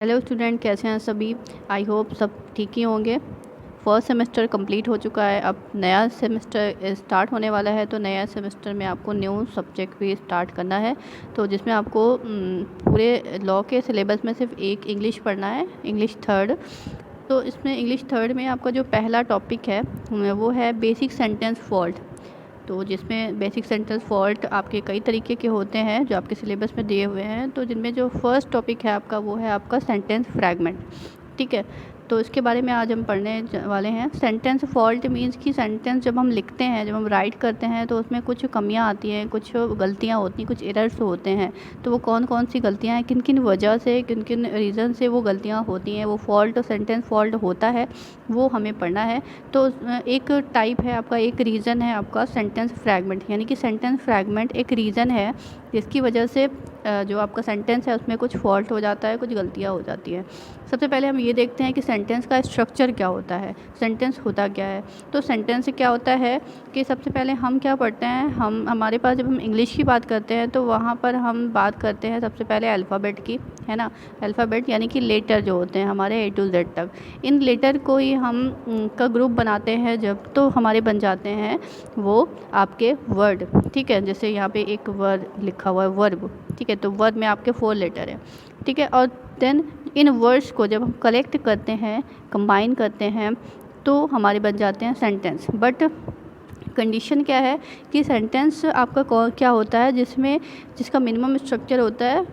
Hello student, कैसे हैं सभी। आई होप सब ठीक ही होंगे। फर्स्ट सेमेस्टर कंप्लीट हो चुका है, अब नया सेमेस्टर स्टार्ट होने वाला है। तो नया सेमेस्टर में आपको न्यू सब्जेक्ट भी स्टार्ट करना है, तो जिसमें आपको पूरे लॉ के सिलेबस में सिर्फ एक इंग्लिश पढ़ना है, इंग्लिश थर्ड। तो इसमें इंग्लिश थर्ड में आपका जो पहला टॉपिक है वो है बेसिक सेंटेंस फॉल्ट। तो जिसमें बेसिक सेंटेंस फॉल्ट आपके कई तरीके के होते हैं जो आपके सिलेबस में दिए हुए हैं। तो जिनमें जो फर्स्ट टॉपिक है आपका वो है आपका सेंटेंस फ्रैगमेंट। ठीक है, तो इसके बारे में आज हम पढ़ने वाले हैं। सेंटेंस फॉल्ट मीन्स कि सेंटेंस जब हम लिखते हैं, जब हम राइट करते हैं तो उसमें कुछ कमियां आती हैं, कुछ गलतियां होती हैं, कुछ एरर्स होते हैं। तो वो कौन कौन सी गलतियां हैं, किन किन वजह से, किन किन रीज़न से वो गलतियां होती हैं, वो फॉल्ट सेंटेंस फॉल्ट होता है, वो हमें पढ़ना है। तो एक टाइप है आपका, एक रीज़न है आपका सेंटेंस फ्रैगमेंट। यानी कि सेंटेंस फ्रैगमेंट एक रीज़न है जिसकी वजह से जो आपका सेंटेंस है उसमें कुछ फॉल्ट हो जाता है, कुछ गलतियाँ हो जाती हैं। सबसे पहले हम ये देखते हैं कि सेंटेंस का स्ट्रक्चर क्या होता है, सेंटेंस होता क्या है। तो सेंटेंस क्या होता है कि सबसे पहले हम क्या पढ़ते हैं, हमारे पास जब हम इंग्लिश की बात करते हैं तो वहाँ पर हम बात करते हैं सबसे पहले अल्फ़ाबेट की, है ना। अल्फ़ाबेट यानी कि लेटर जो होते हैं हमारे A to Z तक, इन लेटर को ही हम का ग्रुप बनाते हैं जब, तो हमारे बन जाते हैं वो आपके वर्ड। ठीक है, जैसे यहाँ पे एक वर्ड लिखा हुआ है वर्ब। ठीक है, तो वर्ब में आपके 4 लेटर हैं। ठीक है, और देन इन वर्ड्स को जब हम कलेक्ट करते हैं, कंबाइन करते हैं, तो हमारे बन जाते हैं सेंटेंस। बट कंडीशन क्या है कि सेंटेंस आपका क्या होता है जिसका मिनिमम स्ट्रक्चर होता है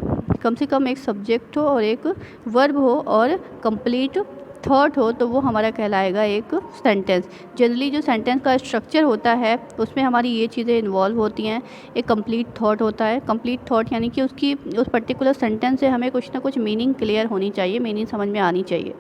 कम से कम एक सब्जेक्ट हो और एक वर्ब हो और कंप्लीट थॉट हो, तो वो हमारा कहलाएगा एक सेंटेंस। जनरली जो सेंटेंस का स्ट्रक्चर होता है उसमें हमारी ये चीज़ें इन्वॉल्व होती हैं। एक कंप्लीट थॉट होता है, कंप्लीट थॉट यानी कि उस पर्टिकुलर सेंटेंस से हमें कुछ ना कुछ मीनिंग क्लियर होनी चाहिए, मीनिंग समझ में आनी चाहिए।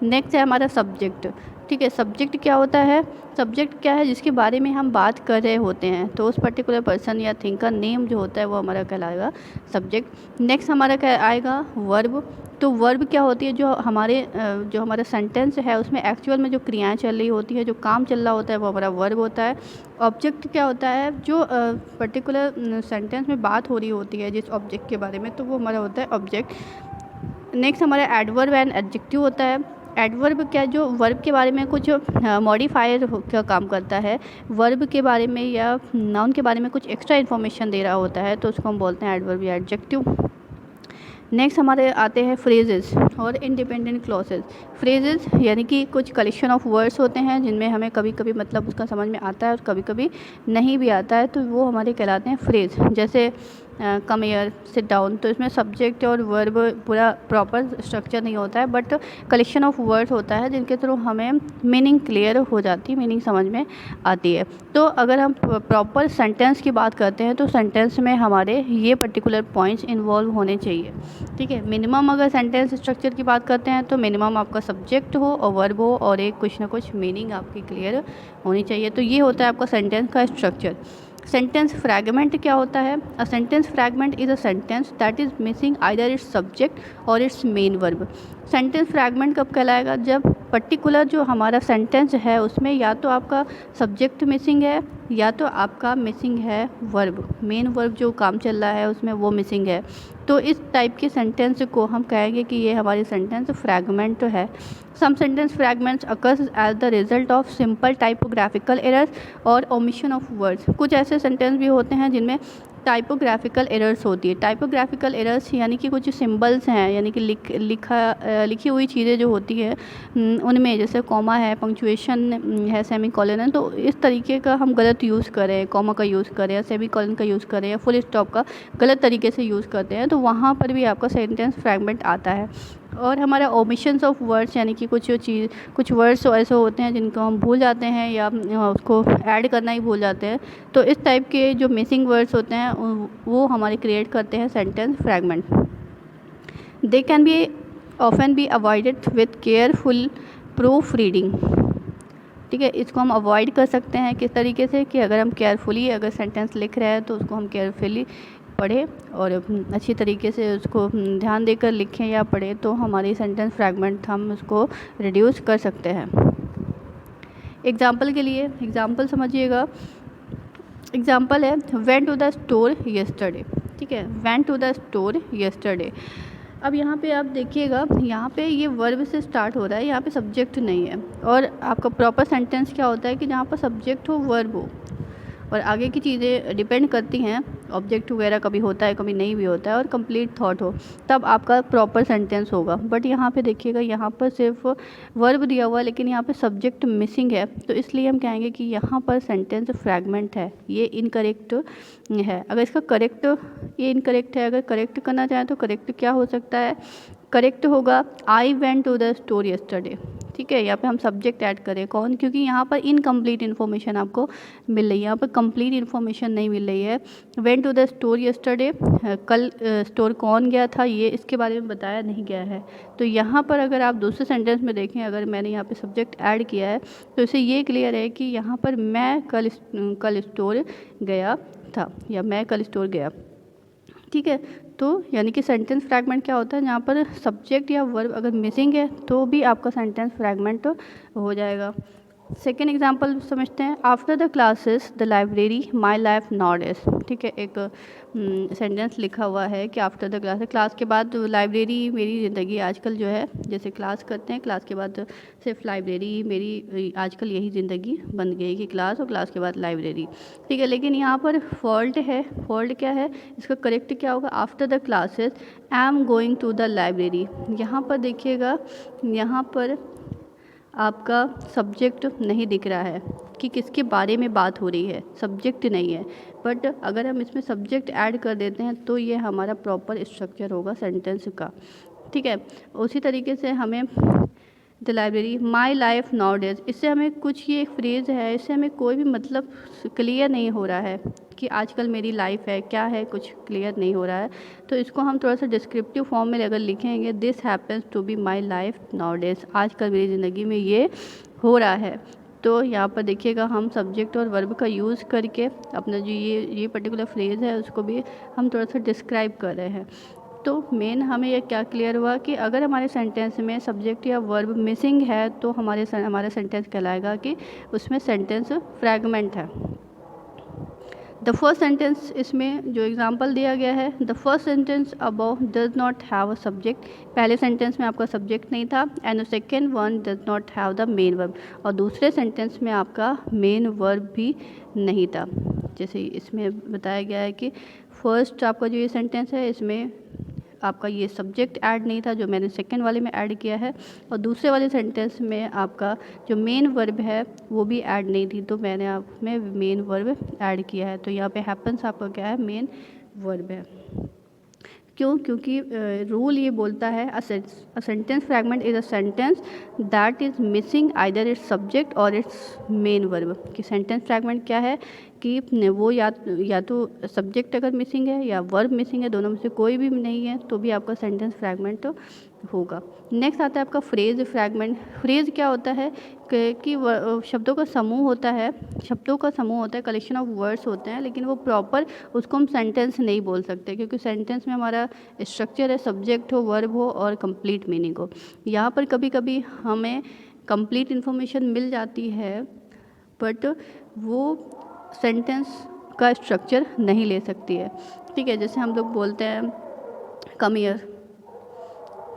नेक्स्ट है हमारा सब्जेक्ट। ठीक है, सब्जेक्ट क्या होता है, सब्जेक्ट क्या है जिसके बारे में हम बात कर रहे होते हैं, तो उस पर्टिकुलर पर्सन या थिंग का नेम जो होता है वो हमारा कहलाएगा सब्जेक्ट। नेक्स्ट हमारा क्या आएगा, वर्ब। तो वर्ब क्या होती है, जो हमारा सेंटेंस है उसमें एक्चुअल में जो क्रियाएं चल रही होती है, जो काम चल रहा होता है, वो हमारा वर्ब होता है। ऑब्जेक्ट क्या होता है, जो पर्टिकुलर सेंटेंस में बात हो रही होती है जिस ऑब्जेक्ट के बारे में, तो वो हमारा होता है ऑब्जेक्ट। नेक्स्ट हमारा एडवर्ब एंड एडजेक्टिव होता है। एडवर्ब क्या, जो वर्ब के बारे में कुछ मॉडिफायर का काम करता है, वर्ब के बारे में या नाउन के बारे में कुछ एक्स्ट्रा इन्फॉर्मेशन दे रहा होता है, तो उसको हम बोलते हैं एडवर्ब या एडजेक्टिव। नेक्स्ट हमारे आते हैं फ्रेजेस और इंडिपेंडेंट क्लॉसेस। फ्रेजेस यानी कि कुछ कलेक्शन ऑफ वर्ड्स होते हैं जिनमें हमें कभी कभी मतलब उसका समझ में आता है और कभी कभी नहीं भी आता है, तो वो हमारे कहलाते हैं फ्रेज। जैसे कम हियर, सिट डाउन, तो इसमें सब्जेक्ट और वर्ब पूरा प्रॉपर स्ट्रक्चर नहीं होता है, बट कलेक्शन ऑफ वर्ड्स होता है जिनके थ्रू हमें मीनिंग क्लियर हो जाती है, मीनिंग समझ में आती है। तो अगर हम प्रॉपर सेंटेंस की बात करते हैं तो सेंटेंस में हमारे ये पर्टिकुलर पॉइंट्स इन्वॉल्व होने चाहिए। ठीक है, मिनिमम अगर सेंटेंस स्ट्रक्चर की बात करते हैं तो मिनिमम आपका सब्जेक्ट हो और वर्ब हो और एक कुछ ना कुछ मीनिंग आपकी क्लियर होनी चाहिए। तो ये होता है आपका सेंटेंस का स्ट्रक्चर। सेंटेंस फ्रैगमेंट क्या होता है, a sentence fragment is a sentence that is missing either its subject और its main verb. Sentence fragment कब कहलाएगा, जब पर्टिकुलर जो हमारा सेंटेंस है उसमें या तो आपका सब्जेक्ट मिसिंग है या तो आपका मिसिंग है वर्ब, मेन वर्ब जो काम चल रहा है उसमें वो मिसिंग है। तो इस टाइप के सेंटेंस को हम कहेंगे कि ये हमारी सेंटेंस फ्रैगमेंट है। Some sentence fragments occurs as the result of simple typographical errors और ओमिशन ऑफ वर्ड्स। कुछ ऐसे सेंटेंस भी होते हैं जिनमें टाइपोग्राफिकल एरर्स होती है। टाइपोग्राफिकल एरर्स यानी कि कुछ सिंबल्स हैं, यानी कि लिखी हुई चीज़ें जो होती है उनमें, जैसे कॉमा है, पंक्चुएशन है, सेमी कॉलन है, तो इस तरीके का हम गलत यूज़ करें, कॉमा का यूज़ करें या सेमी कॉलन का यूज़ करें या फुल स्टॉप का गलत तरीके से यूज़ करते हैं, तो वहाँ पर भी आपका सेंटेंस फ्रैगमेंट आता है। और हमारा ओमिशंस ऑफ वर्ड्स यानी कि कुछ वर्ड्स ऐसे होते हैं जिनको हम भूल जाते हैं या उसको ऐड करना ही भूल जाते हैं, तो इस टाइप के जो मिसिंग वर्ड्स होते हैं वो हमारे क्रिएट करते हैं sentence fragment. They can be often be avoided with careful proof reading. ठीक है, इसको हम अवॉइड कर सकते हैं किस तरीके से, कि अगर हम केयरफुली अगर सेंटेंस लिख रहे हैं तो उसको हम केयरफुली पढ़ें और अच्छी तरीके से उसको ध्यान देकर लिखें या पढ़ें, तो हमारी सेंटेंस फ्रैगमेंट हम उसको रिड्यूस कर सकते हैं। एग्जाम्पल के लिए एग्जाम्पल समझिएगा। एग्जाम्पल है went to the store yesterday. ठीक है, went to the store yesterday. अब यहाँ पे आप देखिएगा, यहाँ पे ये वर्ब से स्टार्ट हो रहा है, यहाँ पे सब्जेक्ट नहीं है। और आपका प्रॉपर सेंटेंस क्या होता है कि जहाँ पर सब्जेक्ट हो, वर्ब हो और आगे की चीज़ें डिपेंड करती हैं, ऑब्जेक्ट वगैरह कभी होता है कभी नहीं भी होता है, और कंप्लीट थॉट हो, तब आपका प्रॉपर सेंटेंस होगा। बट यहाँ पे देखिएगा, यहाँ पर सिर्फ वर्ब दिया हुआ है लेकिन यहाँ पे सब्जेक्ट मिसिंग है, तो इसलिए हम कहेंगे कि यहाँ पर सेंटेंस फ्रैगमेंट है, ये इनकरेक्ट है। अगर इसका करेक्ट, ये इनकरेक्ट है, अगर करेक्ट करना चाहें तो करेक्ट क्या हो सकता है, करेक्ट होगा I went to the store yesterday. ठीक है, यहाँ पे हम सब्जेक्ट ऐड करें कौन, क्योंकि यहाँ पर इनकम्प्लीट इन्फॉर्मेशन आपको मिल रही है, यहाँ पर कंप्लीट इन्फॉर्मेशन नहीं मिल रही है। Went to the store yesterday, कल स्टोर कौन गया था, ये इसके बारे में बताया नहीं गया है। तो यहाँ पर अगर आप दूसरे सेंटेंस में देखें, अगर मैंने यहाँ पे सब्जेक्ट ऐड किया है तो इससे ये क्लियर है कि यहाँ पर मैं कल स्टोर गया था या मैं कल स्टोर गया। ठीक है, तो यानी कि सेंटेंस फ्रैगमेंट क्या होता है, जहाँ पर सब्जेक्ट या वर्ब अगर मिसिंग है तो भी आपका सेंटेंस फ्रैगमेंट हो जाएगा। सेकेंड एग्जाम्पल समझते हैं। After the classes the library my life not is. ठीक है, एक सेंटेंस लिखा हुआ है कि आफ्टर द क्लास के बाद लाइब्रेरी मेरी ज़िंदगी आजकल जो है, जैसे क्लास करते हैं क्लास के बाद सिर्फ लाइब्रेरी मेरी आजकल यही ज़िंदगी बन गई कि क्लास और क्लास के बाद लाइब्रेरी। ठीक है, लेकिन यहाँ पर फॉल्ट है। फॉल्ट क्या है, इसका करेक्ट क्या होगा, after the classes I am going to the library. यहाँ पर देखिएगा, यहाँ पर आपका सब्जेक्ट नहीं दिख रहा है कि किसके बारे में बात हो रही है, सब्जेक्ट नहीं है। बट अगर हम इसमें सब्जेक्ट ऐड कर देते हैं तो ये हमारा प्रॉपर स्ट्रक्चर होगा सेंटेंस का। ठीक है, उसी तरीके से हमें the library my life now days, इससे हमें कुछ, ये एक फ्रेज़ है, इससे हमें कोई भी मतलब क्लियर नहीं हो रहा है कि आजकल मेरी लाइफ है क्या है, कुछ क्लियर नहीं हो रहा है। तो इसको हम थोड़ा सा डिस्क्रिप्टिव फॉर्म में अगर लिखेंगे, this happens to be my life nowadays, आजकल मेरी ज़िंदगी में ये हो रहा है। तो यहाँ पर देखिएगा, हम सब्जेक्ट और वर्ब का यूज़ करके अपना जो ये पर्टिकुलर फ्रेज़ है उसको भी हम थोड़ा सा डिस्क्राइब कर रहे हैं। तो मेन हमें ये क्या क्लियर हुआ कि अगर हमारे सेंटेंस में सब्जेक्ट या वर्ब मिसिंग है तो हमारा सेंटेंस कहलाएगा कि उसमें सेंटेंस फ्रैगमेंट है। द फर्स्ट सेंटेंस, इसमें जो एग्जांपल दिया गया है, the first sentence above does not have a subject, पहले सेंटेंस में आपका सब्जेक्ट नहीं था, and the second one does not have the main verb, और दूसरे सेंटेंस में आपका मेन वर्ब भी नहीं था। जैसे इसमें बताया गया है कि फर्स्ट आपका जो ये सेंटेंस है इसमें आपका ये सब्जेक्ट ऐड नहीं था जो मैंने सेकंड वाले में ऐड किया है, और दूसरे वाले सेंटेंस में आपका जो मेन वर्ब है वो भी ऐड नहीं थी, तो मैंने आप में मेन वर्ब ऐड किया है। तो यहाँ पे हैपन्स आपका क्या है, मेन वर्ब है। क्यों, क्योंकि रूल ये बोलता है a sentence fragment is a sentence that is missing either its subject और इट्स मेन वर्ब। कि सेंटेंस फ्रैगमेंट क्या है कि वो या तो सब्जेक्ट अगर मिसिंग है या वर्ब मिसिंग है, दोनों में से कोई भी नहीं है तो भी आपका सेंटेंस फ्रैगमेंट होगा। नेक्स्ट आता है आपका फ्रेज फ्रैगमेंट। फ्रेज क्या होता है कि शब्दों का समूह होता है, कलेक्शन ऑफ वर्ड्स होते हैं, लेकिन वो प्रॉपर उसको हम सेंटेंस नहीं बोल सकते, क्योंकि सेंटेंस में हमारा स्ट्रक्चर है सब्जेक्ट हो, वर्ब हो और कंप्लीट मीनिंग हो। यहाँ पर कभी कभी हमें कंप्लीट इन्फॉर्मेशन मिल जाती है बट वो सेंटेंस का स्ट्रक्चर नहीं ले सकती है। ठीक है, जैसे हम लोग बोलते हैं कम हियर।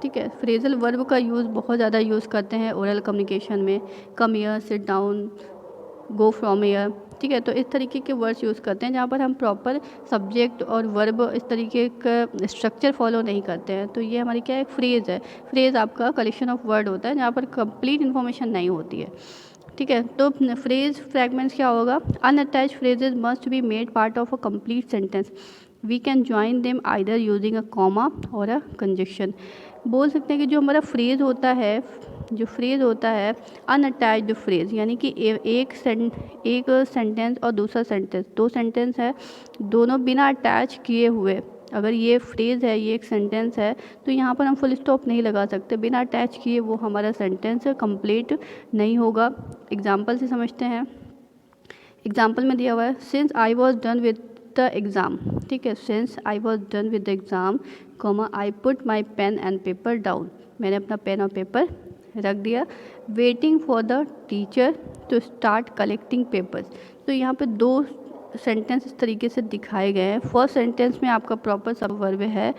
ठीक है, फ्रेजल वर्ब का यूज़ बहुत ज़्यादा यूज़ करते हैं ओरल कम्युनिकेशन में, come here, sit down, go from here. ठीक है, तो इस तरीके के वर्ड्स यूज़ करते हैं जहाँ पर हम प्रॉपर सब्जेक्ट और वर्ब इस तरीके का स्ट्रक्चर फॉलो नहीं करते हैं। तो ये हमारी क्या है, फ्रेज़ है। फ्रेज़ आपका कलेक्शन ऑफ वर्ड होता है जहाँ पर कंप्लीट इन्फॉर्मेशन नहीं होती है। ठीक है, तो फ्रेज फ्रैगमेंट्स क्या होगा, unattached phrases must be made part of a complete sentence, we can join them either using a comma और अ कंजक्शन। बोल सकते हैं कि जो हमारा फ्रेज होता है अनअटैच्ड फ्रेज, यानी कि एक सेंटेंस और दूसरा सेंटेंस, दो सेंटेंस है, दोनों बिना अटैच किए हुए, अगर ये फ्रेज़ है, ये एक सेंटेंस है, तो यहाँ पर हम फुल स्टॉप नहीं लगा सकते, बिना अटैच किए वो हमारा सेंटेंस कंप्लीट नहीं होगा। एग्जाम्पल से समझते हैं। एग्जाम्पल में दिया हुआ है, since I was done with the exam. ठीक है, since I was done with the exam, I put my pen and paper down, मैंने अपना पेन और पेपर रख दिया। Waiting for the teacher to start collecting papers. तो यहाँ पे दो सेंटेंस इस तरीके से दिखाए गए हैं। फर्स्ट सेंटेंस में आपका प्रॉपर सब वर्ब है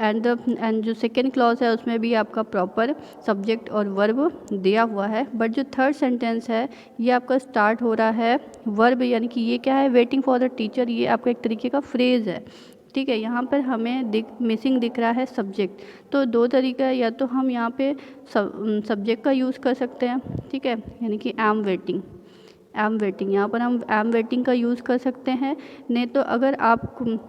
एंड जो सेकेंड क्लॉज है उसमें भी आपका प्रॉपर सब्जेक्ट और वर्ब दिया हुआ है। बट जो थर्ड सेंटेंस है ये आपका स्टार्ट हो रहा है वर्ब, यानी कि ये क्या है, वेटिंग फॉर द टीचर, ये आपका एक तरीके का फ्रेज़ है। ठीक है, यहाँ पर हमें मिसिंग दिख रहा है सब्जेक्ट। तो दो तरीका है, या तो हम यहाँ पे सब्जेक्ट का यूज़ कर सकते हैं, ठीक है, यानी कि एम वेटिंग, यहाँ पर हम एम वेटिंग का यूज़ कर सकते हैं। नहीं तो अगर आप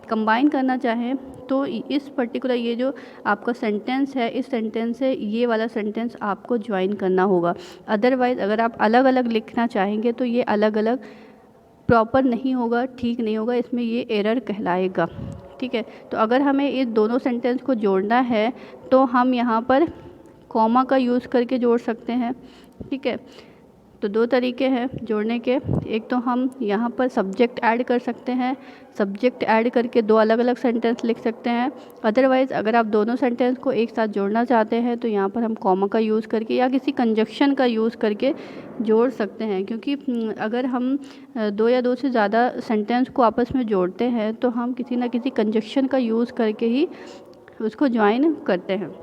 कंबाइन करना चाहें तो इस पर्टिकुलर ये जो आपका सेंटेंस है, इस सेंटेंस से ये वाला सेंटेंस आपको ज्वाइन करना होगा। अदरवाइज़ अगर आप अलग अलग लिखना चाहेंगे तो ये अलग अलग प्रॉपर नहीं होगा, ठीक नहीं होगा, इसमें ये एरर कहलाएगा। ठीक है, तो अगर हमें ये दोनों सेंटेंस को जोड़ना है तो हम यहाँ पर कॉमा का यूज़ करके जोड़ सकते हैं। ठीक है, तो दो तरीके हैं जोड़ने के। एक तो हम यहाँ पर सब्जेक्ट ऐड कर सकते हैं, सब्जेक्ट ऐड करके दो अलग अलग सेंटेंस लिख सकते हैं। अदरवाइज़ अगर आप दोनों सेंटेंस को एक साथ जोड़ना चाहते हैं तो यहाँ पर हम कॉमा का यूज़ करके या किसी कंजक्शन का यूज़ करके जोड़ सकते हैं। क्योंकि अगर हम दो या दो से ज़्यादा सेंटेंस को आपस में जोड़ते हैं तो हम किसी न किसी कंजक्शन का यूज़ करके ही उसको ज्वाइन करते हैं।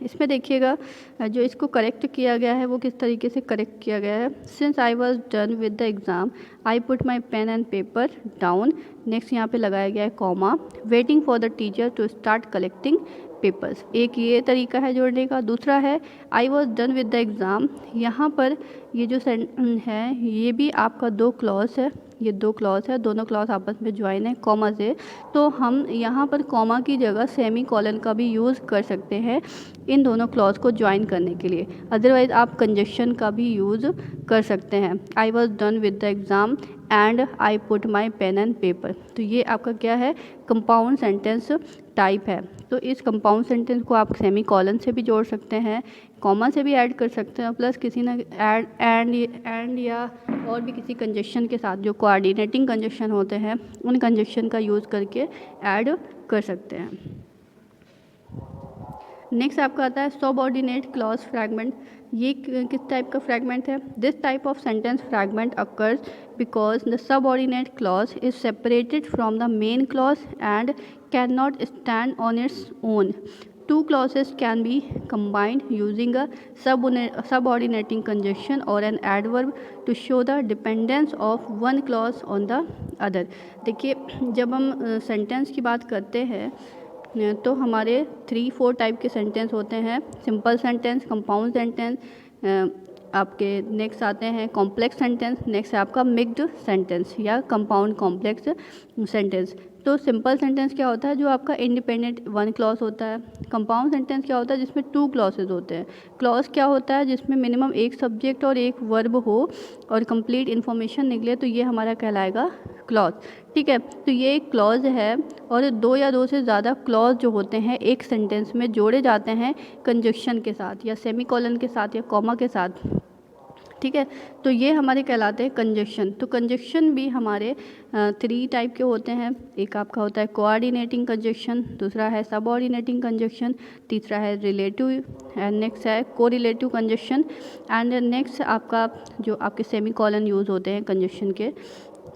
इसमें देखिएगा जो इसको करेक्ट किया गया है वो किस तरीके से करेक्ट किया गया है। Since I was done with the exam I put my pen and paper down, next यहाँ पे लगाया गया है comma, waiting for the teacher to start collecting papers. एक ये तरीका है जोड़ने का। दूसरा है I was done with the exam, यहाँ पर ये जो है ये भी आपका दो क्लॉज है, ये दो क्लॉज है, दोनों क्लॉज आपस में ज्वाइन है कॉमा से। तो हम यहाँ पर कॉमा की जगह सेमी कॉलन का भी यूज़ कर सकते हैं इन दोनों क्लॉज को ज्वाइन करने के लिए। अदरवाइज़ आप कंजक्शन का भी यूज़ कर सकते हैं। I was done with the exam and I put my pen and paper, तो ये आपका क्या है, कंपाउंड सेंटेंस टाइप है। तो इस कंपाउंड सेंटेंस को आप सेमी कॉलन से भी जोड़ सकते हैं, कॉमा से भी ऐड कर सकते हैं, प्लस किसी ना एंड या और भी किसी कंजक्शन के साथ जो कोऑर्डिनेटिंग कंजक्शन होते हैं उन कंजक्शन का यूज़ करके ऐड कर सकते हैं। नेक्स्ट आपका आता है सबऑर्डिनेट क्लॉज फ्रैगमेंट। ये किस टाइप का फ्रैगमेंट है? This type of sentence fragment occurs because the subordinate clause is separated from the main clause and can not stand on its own. Two clauses can be combined using a subordinating conjunction or an adverb to show the dependence of one clause on the other. देखिए जब हम sentence की बात करते हैं तो हमारे 3-4 type के सेंटेंस होते हैं। सिंपल सेंटेंस, कंपाउंड सेंटेंस, आपके नेक्स्ट आते हैं कॉम्प्लेक्स सेंटेंस, नेक्स्ट है आपका मिक्स्ड सेंटेंस या कंपाउंड कॉम्प्लेक्स सेंटेंस। तो सिंपल सेंटेंस क्या होता है, जो आपका इंडिपेंडेंट वन क्लॉज होता है। कंपाउंड सेंटेंस क्या होता है, जिसमें टू क्लॉजेज होते हैं। क्लॉज क्या होता है, जिसमें मिनिमम एक सब्जेक्ट और एक वर्ब हो और कंप्लीट इन्फॉर्मेशन निकले, तो ये हमारा कहलाएगा क्लॉज। ठीक है, तो ये एक क्लॉज है और दो या दो से ज़्यादा क्लॉज जो होते हैं एक सेंटेंस में जोड़े जाते हैं कंजक्शन के साथ या सेमीकोलन के साथ या कॉमा के साथ। ठीक है, तो ये हमारे कहलाते हैं कंजक्शन। तो कंजक्शन भी हमारे 3 टाइप के होते हैं। एक आपका होता है कोऑर्डिनेटिंग कंजक्शन, दूसरा है सबऑर्डिनेटिंग कंजक्शन, तीसरा है रिलेटिव एंड नेक्स्ट है कोरिलेटिव कंजक्शन एंड नेक्स्ट आपका जो आपके सेमीकोलन यूज़ होते हैं कंजक्शन के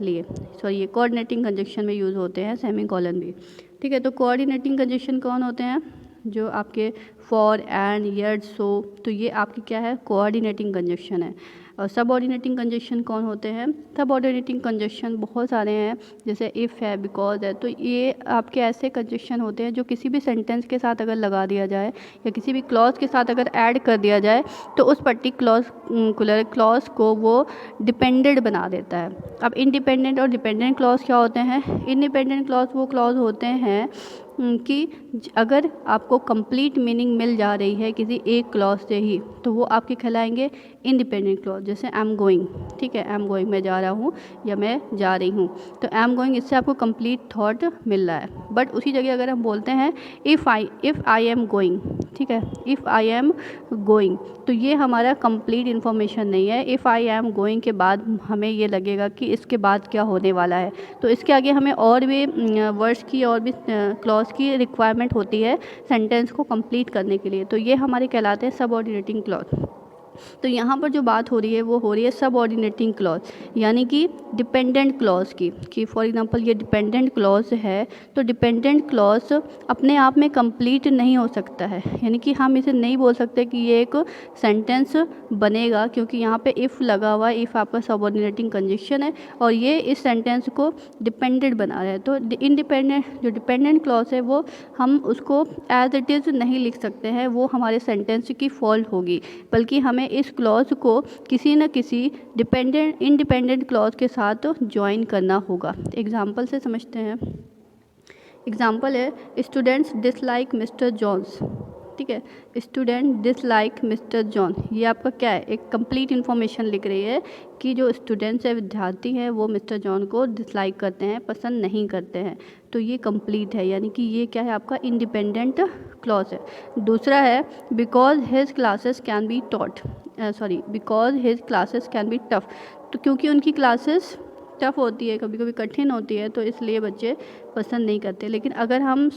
लिए, सॉरी ये कोऑर्डिनेटिंग कंजक्शन में यूज़ होते हैं सेमीकोलन भी। ठीक है, तो कोऑर्डिनेटिंग कंजक्शन कौन होते हैं, जो आपके फॉर एंड येट सो, तो ये आपकी क्या है, कोऑर्डिनेटिंग कंजक्शन है। और सबऑर्डिनेटिंग कंजक्शन कौन होते हैं, सबऑर्डिनेटिंग कंजक्शन बहुत सारे हैं, जैसे इफ़ है, बिकॉज है। तो ये आपके ऐसे कंजक्शन होते हैं जो किसी भी सेंटेंस के साथ अगर लगा दिया जाए या किसी भी क्लॉज के साथ अगर ऐड कर दिया जाए तो उस पर्टिकुलर क्लॉज को वो डिपेंडेंट बना देता है। अब इंडिपेंडेंट और डिपेंडेंट क्लॉज क्या होते हैं? इंडिपेंडेंट क्लॉज वो क्लॉज होते हैं कि अगर आपको कंप्लीट मीनिंग मिल जा रही है किसी एक क्लॉज से ही, तो वो आपके कहलाएंगे इंडिपेंडेंट क्लॉज। जैसे आई एम गोइंग, ठीक है, आई एम गोइंग, मैं जा रहा हूँ या मैं जा रही हूँ, तो आई एम गोइंग, इससे आपको कंप्लीट थॉट मिल रहा है। बट उसी जगह अगर हम बोलते हैं इफ़ आई एम गोइंग, ठीक है, इफ़ आई एम गोइंग, तो ये हमारा कंप्लीट इन्फॉर्मेशन नहीं है। इफ़ आई एम गोइंग के बाद हमें ये लगेगा कि इसके बाद क्या होने वाला है, तो इसके आगे हमें और भी वर्ड्स की और भी क्लॉज की रिक्वायरमेंट होती है सेंटेंस को कंप्लीट करने के लिए, तो ये हमारे कहलाते हैं सबऑर्डिनेटिंग क्लॉज। तो यहाँ पर जो बात हो रही है वो हो रही है सबऑर्डिनेटिंग क्लॉज, यानी कि डिपेंडेंट क्लॉज की, कि फॉर एग्जांपल ये डिपेंडेंट क्लॉज है, तो डिपेंडेंट क्लॉज अपने आप में कंप्लीट नहीं हो सकता है, यानी कि हम इसे नहीं बोल सकते कि ये एक सेंटेंस बनेगा, क्योंकि यहाँ पे इफ़ लगा हुआ है, इफ़ आपका सबऑर्डिनेटिंग कंजक्शन है और ये इस सेंटेंस को डिपेंडेंट बना रहा है। तो इंडिपेंडेंट जो डिपेंडेंट क्लॉज है वो हम उसको एज इट इज़ नहीं लिख सकते हैं, वो हमारे सेंटेंस की फॉल्ट होगी, बल्कि हमें इस क्लॉज को किसी न किसी इंडिपेंडेंट क्लॉज के साथ ज्वाइन करना होगा। एग्जाम्पल से समझते हैं। एग्जाम्पल है स्टूडेंट्स डिसलाइक मिस्टर जॉन्स। ठीक है, स्टूडेंट डिसलाइक मिस्टर जॉन, ये आपका क्या है, एक कंप्लीट इन्फॉर्मेशन लिख रही है कि जो स्टूडेंट्स है, विद्यार्थी हैं, वो मिस्टर जॉन को डिसलाइक करते हैं, पसंद नहीं करते हैं। तो ये कंप्लीट है, यानी कि ये क्या है, आपका इंडिपेंडेंट क्लॉज है। दूसरा है because his classes can be taught, because his classes can be tough, तो क्योंकि उनकी क्लासेस टफ होती है, कभी कभी कठिन होती है, तो इसलिए बच्चे पसंद नहीं करते। लेकिन अगर हम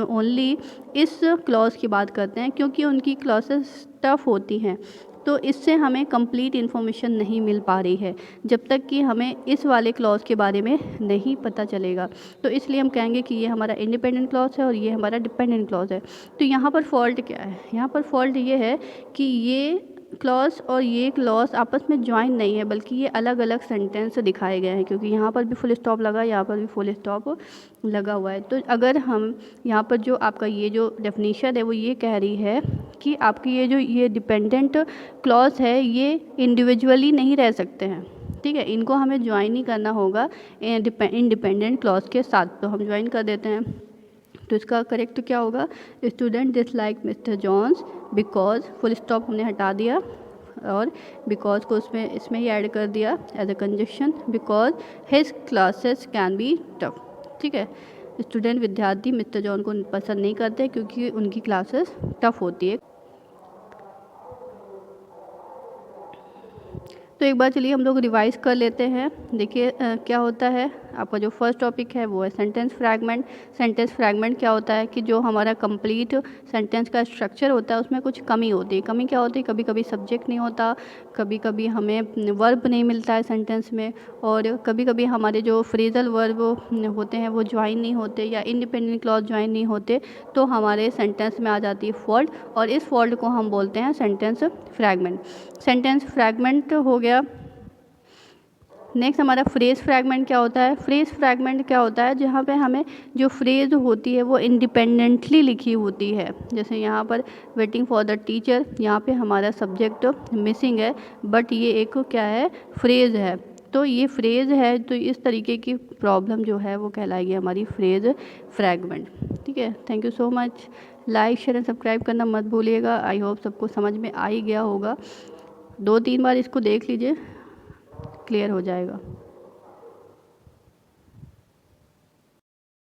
ओनली इस क्लॉज की बात करते हैं, क्योंकि उनकी क्लासेस टफ होती हैं, तो इससे हमें कंप्लीट इन्फॉर्मेशन नहीं मिल पा रही है, जब तक कि हमें इस वाले क्लॉज के बारे में नहीं पता चलेगा। तो इसलिए हम कहेंगे कि ये हमारा इंडिपेंडेंट क्लॉज है और ये हमारा डिपेंडेंट क्लॉज है। तो यहाँ पर फॉल्ट क्या है, यहाँ पर फॉल्ट ये है कि ये क्लॉज और ये क्लॉज आपस में ज्वाइन नहीं है, बल्कि ये अलग अलग सेंटेंस दिखाए गए हैं, क्योंकि यहाँ पर भी फुल स्टॉप लगा, यहाँ पर भी फुल स्टॉप लगा हुआ है। तो अगर हम यहाँ पर जो आपका ये जो डेफिनेशन है वो ये कह रही है कि आपकी ये डिपेंडेंट क्लॉज है, ये इंडिविजुअली नहीं रह सकते हैं। ठीक है, इनको हमें ज्वाइन ही करना होगा इंडिपेंडेंट क्लॉज के साथ। तो हम ज्वाइन कर देते हैं। तो इसका करेक्ट क्या होगा, student dislike mister Johns because, full stop हमने हटा दिया और बिकॉज को इसमें ही ऐड कर दिया as a conjunction, because his classes can be tough. ठीक है, स्टूडेंट विद्यार्थी मिस्टर जॉन को पसंद नहीं करते क्योंकि उनकी क्लासेस टफ होती है। तो एक बार चलिए हम लोग रिवाइज कर लेते हैं। देखिए क्या होता है, आपका जो फर्स्ट टॉपिक है वो है सेंटेंस फ्रैगमेंट। सेंटेंस फ्रैगमेंट क्या होता है कि जो हमारा कंप्लीट सेंटेंस का स्ट्रक्चर होता है उसमें कुछ कमी होती है। कमी क्या होती है, कभी कभी सब्जेक्ट नहीं होता, कभी कभी हमें वर्ब नहीं मिलता है सेंटेंस में, और कभी कभी हमारे जो फ्रेजल वर्ब होते हैं वो ज्वाइन नहीं होते, या इंडिपेंडेंट क्लॉज ज्वाइन नहीं होते, तो हमारे सेंटेंस में आ जाती है फॉल्ट, और इस फॉल्ट को हम बोलते हैं सेंटेंस फ्रैगमेंट। सेंटेंस फ्रैगमेंट हो गया। नेक्स्ट हमारा फ्रेज फ्रैगमेंट क्या होता है। फ्रेज फ्रैगमेंट क्या होता है, जहाँ पे हमें जो फ्रेज होती है वो इंडिपेंडेंटली लिखी होती है। जैसे यहाँ पर वेटिंग फॉर द टीचर, यहाँ पे हमारा सब्जेक्ट मिसिंग है, बट ये एक क्या है, फ्रेज है, तो ये फ्रेज है। तो इस तरीके की प्रॉब्लम जो है वो कहलाएगी हमारी फ्रेज फ्रैगमेंट। ठीक है, thank you so much. Like share and subscribe करना मत भूलिएगा। आई होप सबको समझ में आ ही गया होगा। 2-3 बार इसको देख लीजिए, क्लियर हो जाएगा।